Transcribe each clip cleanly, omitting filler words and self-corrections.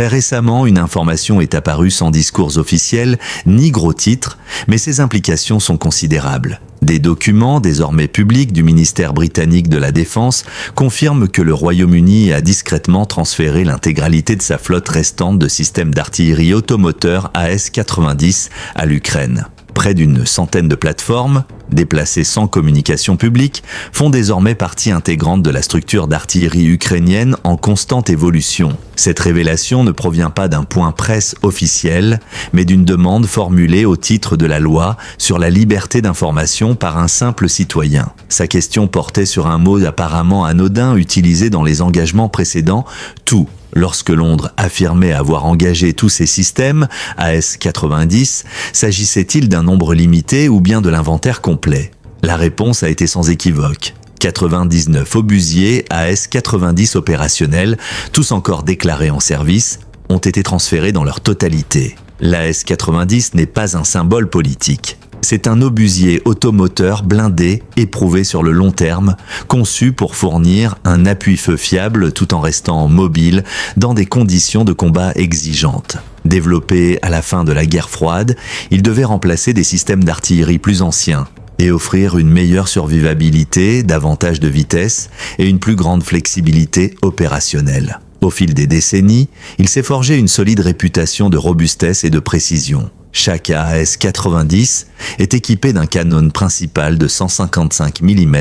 Très récemment, une information est apparue sans discours officiel ni gros titres, mais ses implications sont considérables. Des documents, désormais publics du ministère britannique de la Défense, confirment que le Royaume-Uni a discrètement transféré l'intégralité de sa flotte restante de systèmes d'artillerie automoteur AS-90 à l'Ukraine. Près d'une centaine de plateformes, déplacées sans communication publique, font désormais partie intégrante de la structure d'artillerie ukrainienne en constante évolution. Cette révélation ne provient pas d'un point presse officiel, mais d'une demande formulée au titre de la loi sur la liberté d'information par un simple citoyen. Sa question portait sur un mot apparemment anodin utilisé dans les engagements précédents, tout. Lorsque Londres affirmait avoir engagé tous ces systèmes, AS-90, s'agissait-il d'un nombre limité ou bien de l'inventaire complet? La réponse a été sans équivoque. 99 obusiers AS-90 opérationnels, tous encore déclarés en service, ont été transférés dans leur totalité. L'AS-90 n'est pas un symbole politique. C'est un obusier automoteur blindé, éprouvé sur le long terme, conçu pour fournir un appui-feu fiable tout en restant mobile dans des conditions de combat exigeantes. Développé à la fin de la guerre froide, il devait remplacer des systèmes d'artillerie plus anciens et offrir une meilleure survivabilité, davantage de vitesse et une plus grande flexibilité opérationnelle. Au fil des décennies, il s'est forgé une solide réputation de robustesse et de précision. Chaque AS-90 est équipé d'un canon principal de 155 mm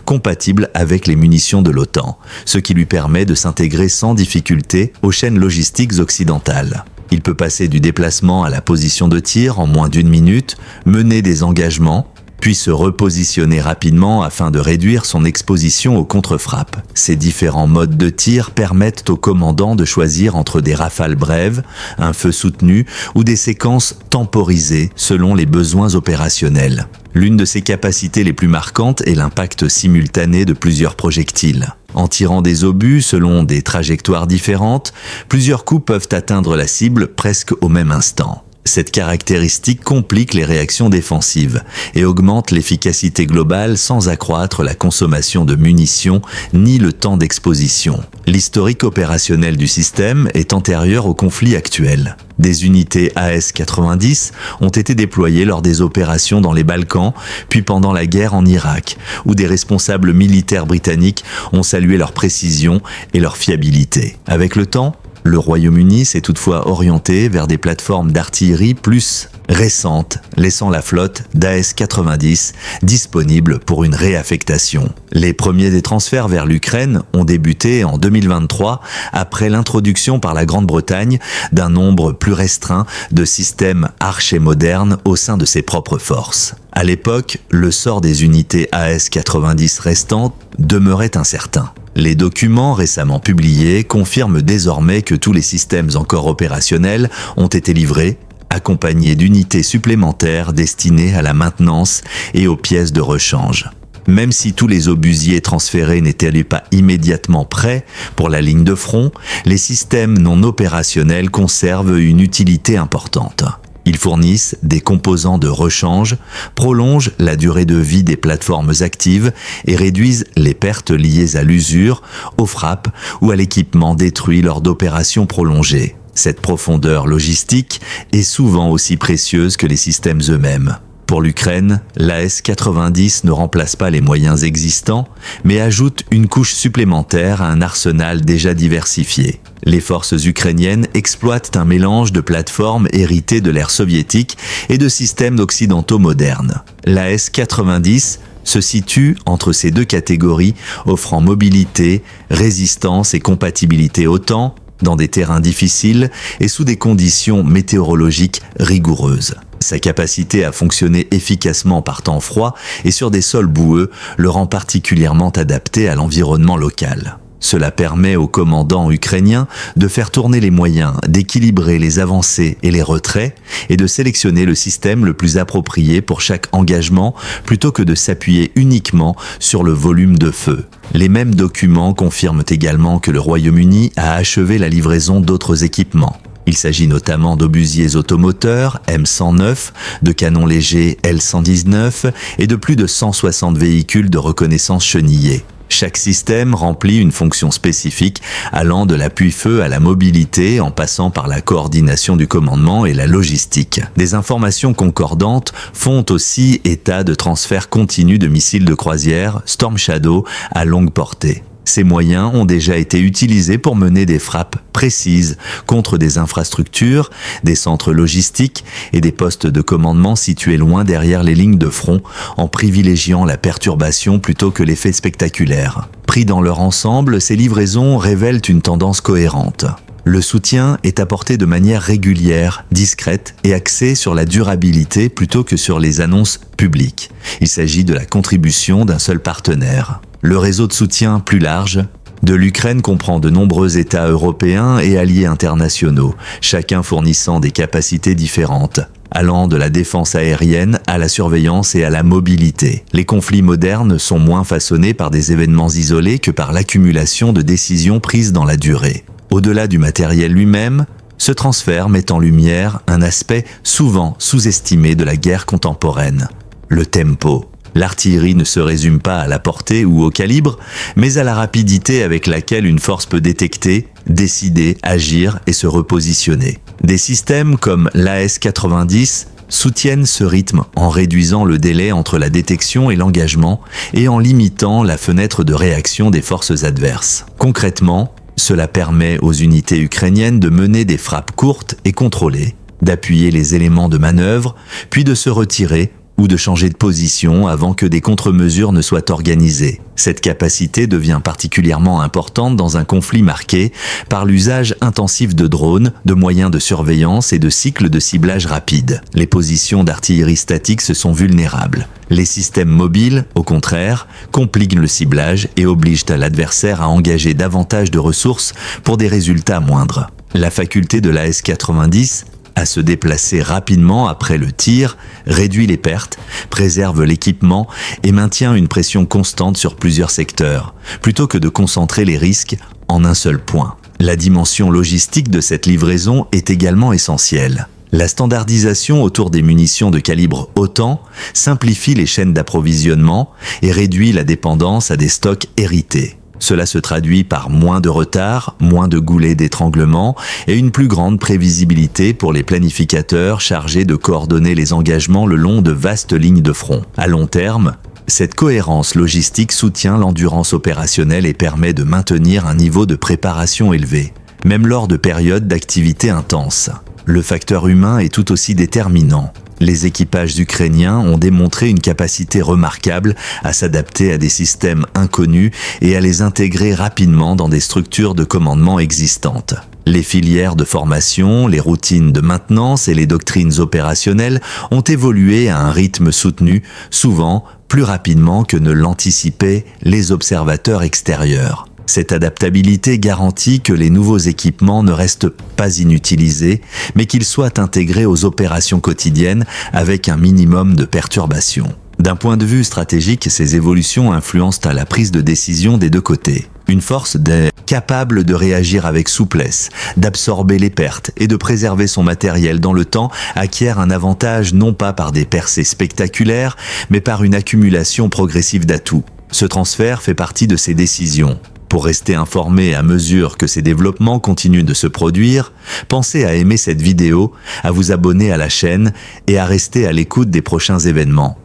compatible avec les munitions de l'OTAN, ce qui lui permet de s'intégrer sans difficulté aux chaînes logistiques occidentales. Il peut passer du déplacement à la position de tir en moins d'une minute, mener des engagements, puis se repositionner rapidement afin de réduire son exposition aux contre-frappes. Ces différents modes de tir permettent au commandant de choisir entre des rafales brèves, un feu soutenu ou des séquences temporisées selon les besoins opérationnels. L'une de ses capacités les plus marquantes est l'impact simultané de plusieurs projectiles. En tirant des obus selon des trajectoires différentes, plusieurs coups peuvent atteindre la cible presque au même instant. Cette caractéristique complique les réactions défensives et augmente l'efficacité globale sans accroître la consommation de munitions ni le temps d'exposition. L'historique opérationnel du système est antérieur au conflit actuel. Des unités AS-90 ont été déployées lors des opérations dans les Balkans, puis pendant la guerre en Irak, où des responsables militaires britanniques ont salué leur précision et leur fiabilité. Avec le temps, le Royaume-Uni s'est toutefois orienté vers des plateformes d'artillerie plus récentes, laissant la flotte d'AS-90 disponible pour une réaffectation. Les premiers des transferts vers l'Ukraine ont débuté en 2023 après l'introduction par la Grande-Bretagne d'un nombre plus restreint de systèmes archers modernes au sein de ses propres forces. À l'époque, le sort des unités AS-90 restantes demeurait incertain. Les documents récemment publiés confirment désormais que tous les systèmes encore opérationnels ont été livrés, accompagnés d'unités supplémentaires destinées à la maintenance et aux pièces de rechange. Même si tous les obusiers transférés n'étaient pas immédiatement prêts pour la ligne de front, les systèmes non opérationnels conservent une utilité importante. Ils fournissent des composants de rechange, prolongent la durée de vie des plateformes actives et réduisent les pertes liées à l'usure, aux frappes ou à l'équipement détruit lors d'opérations prolongées. Cette profondeur logistique est souvent aussi précieuse que les systèmes eux-mêmes. Pour l'Ukraine, l'AS-90 ne remplace pas les moyens existants, mais ajoute une couche supplémentaire à un arsenal déjà diversifié. Les forces ukrainiennes exploitent un mélange de plateformes héritées de l'ère soviétique et de systèmes occidentaux modernes. L'AS-90 se situe entre ces deux catégories, offrant mobilité, résistance et compatibilité OTAN, dans des terrains difficiles et sous des conditions météorologiques rigoureuses. Sa capacité à fonctionner efficacement par temps froid et sur des sols boueux le rend particulièrement adapté à l'environnement local. Cela permet aux commandants ukrainiens de faire tourner les moyens, d'équilibrer les avancées et les retraits et de sélectionner le système le plus approprié pour chaque engagement plutôt que de s'appuyer uniquement sur le volume de feu. Les mêmes documents confirment également que le Royaume-Uni a achevé la livraison d'autres équipements. Il s'agit notamment d'obusiers automoteurs M109, de canons légers L119 et de plus de 160 véhicules de reconnaissance chenillés. Chaque système remplit une fonction spécifique allant de l'appui-feu à la mobilité en passant par la coordination du commandement et la logistique. Des informations concordantes font aussi état de transfert continu de missiles de croisière Storm Shadow à longue portée. Ces moyens ont déjà été utilisés pour mener des frappes précises contre des infrastructures, des centres logistiques et des postes de commandement situés loin derrière les lignes de front, en privilégiant la perturbation plutôt que l'effet spectaculaire. Pris dans leur ensemble, ces livraisons révèlent une tendance cohérente. Le soutien est apporté de manière régulière, discrète et axé sur la durabilité plutôt que sur les annonces publiques. Il s'agit de la contribution d'un seul partenaire. Le réseau de soutien plus large de l'Ukraine comprend de nombreux États européens et alliés internationaux, chacun fournissant des capacités différentes, allant de la défense aérienne à la surveillance et à la mobilité. Les conflits modernes sont moins façonnés par des événements isolés que par l'accumulation de décisions prises dans la durée. Au-delà du matériel lui-même, ce transfert met en lumière un aspect souvent sous-estimé de la guerre contemporaine, le tempo. L'artillerie ne se résume pas à la portée ou au calibre, mais à la rapidité avec laquelle une force peut détecter, décider, agir et se repositionner. Des systèmes comme l'AS-90 soutiennent ce rythme en réduisant le délai entre la détection et l'engagement et en limitant la fenêtre de réaction des forces adverses. Concrètement, cela permet aux unités ukrainiennes de mener des frappes courtes et contrôlées, d'appuyer les éléments de manœuvre, puis de se retirer ou de changer de position avant que des contre-mesures ne soient organisées. Cette capacité devient particulièrement importante dans un conflit marqué par l'usage intensif de drones, de moyens de surveillance et de cycles de ciblage rapides. Les positions d'artillerie statique se sont vulnérables. Les systèmes mobiles, au contraire, compliquent le ciblage et obligent l'adversaire à engager davantage de ressources pour des résultats moindres. La faculté de l'AS-90 à se déplacer rapidement après le tir, réduit les pertes, préserve l'équipement et maintient une pression constante sur plusieurs secteurs, plutôt que de concentrer les risques en un seul point. La dimension logistique de cette livraison est également essentielle. La standardisation autour des munitions de calibre OTAN simplifie les chaînes d'approvisionnement et réduit la dépendance à des stocks hérités. Cela se traduit par moins de retard, moins de goulets d'étranglement et une plus grande prévisibilité pour les planificateurs chargés de coordonner les engagements le long de vastes lignes de front. À long terme, cette cohérence logistique soutient l'endurance opérationnelle et permet de maintenir un niveau de préparation élevé, même lors de périodes d'activité intense. Le facteur humain est tout aussi déterminant. Les équipages ukrainiens ont démontré une capacité remarquable à s'adapter à des systèmes inconnus et à les intégrer rapidement dans des structures de commandement existantes. Les filières de formation, les routines de maintenance et les doctrines opérationnelles ont évolué à un rythme soutenu, souvent plus rapidement que ne l'anticipaient les observateurs extérieurs. Cette adaptabilité garantit que les nouveaux équipements ne restent pas inutilisés, mais qu'ils soient intégrés aux opérations quotidiennes avec un minimum de perturbations. D'un point de vue stratégique, ces évolutions influencent à la prise de décision des deux côtés. Une force capable de réagir avec souplesse, d'absorber les pertes et de préserver son matériel dans le temps acquiert un avantage non pas par des percées spectaculaires, mais par une accumulation progressive d'atouts. Ce transfert fait partie de ces décisions. Pour rester informé à mesure que ces développements continuent de se produire, pensez à aimer cette vidéo, à vous abonner à la chaîne et à rester à l'écoute des prochains événements.